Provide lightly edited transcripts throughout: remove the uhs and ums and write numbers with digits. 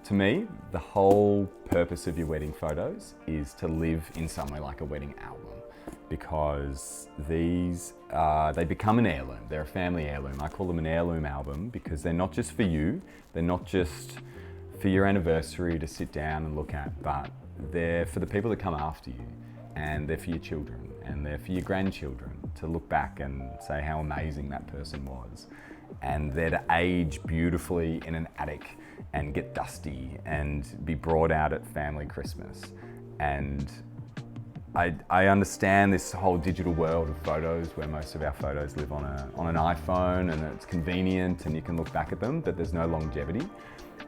To me, the whole purpose of your wedding photos is to live in somewhere like a wedding album, because these, they become an heirloom. They're a family heirloom. I call them an heirloom album because they're not just for you, they're not just for your anniversary to sit down and look at, but they're for the people that come after you, and they're for your children, and they're for your grandchildren to look back and say how amazing that person was. And they're to age beautifully in an attic and get dusty and be brought out at family Christmas. And I understand this whole digital world of photos where most of our photos live on an iPhone, and it's convenient and you can look back at them, but there's no longevity.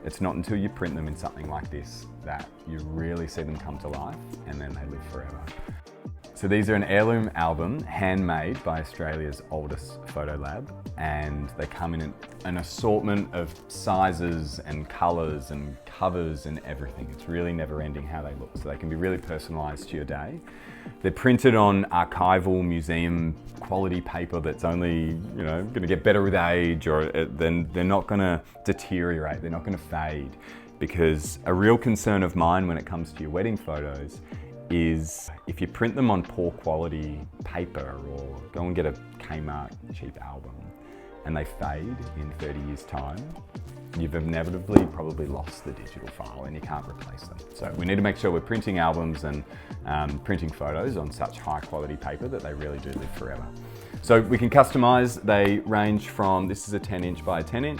It's not until you print them in something like this that you really see them come to life, and then they live forever. So these are an heirloom album, handmade by Australia's oldest photo lab, and they come in an assortment of sizes and colours and covers and everything. It's really never ending how they look, so they can be really personalised to your day. They're printed on archival museum quality paper that's only, going to get better with age, or then they're not going to deteriorate, they're not going to fade. Because a real concern of mine when it comes to your wedding photos is if you print them on poor quality paper, or go and get a Kmart cheap album and they fade in 30 years time, you've inevitably probably lost the digital file and you can't replace them. So we need to make sure we're printing albums and printing photos on such high quality paper that they really do live forever. So we can customize. They range from, this is a 10" by 10".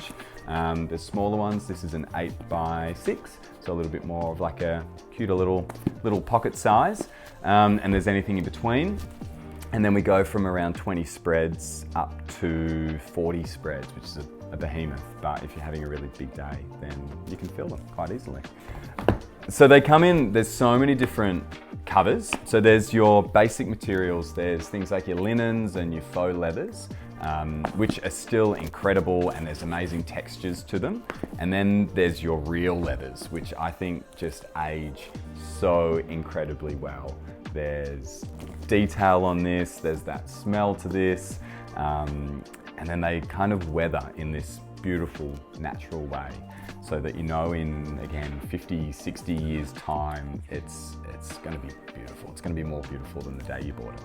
There's smaller ones. This is an 8 by 6, so a little bit more of like a cuter little pocket size. And there's anything in between. And then we go from around 20 spreads up to 40 spreads, which is a behemoth. But if you're having a really big day, then you can fill them quite easily. So they come in, there's so many different covers. So there's your basic materials. There's things like your linens and your faux leathers, which are still incredible, and there's amazing textures to them. And then there's your real leathers, which I think just age so incredibly well. There's detail on this, there's that smell to this, and then they kind of weather in this beautiful, natural way, so that in, again, 50, 60 years time, it's going to be beautiful. It's going to be more beautiful than the day you bought it.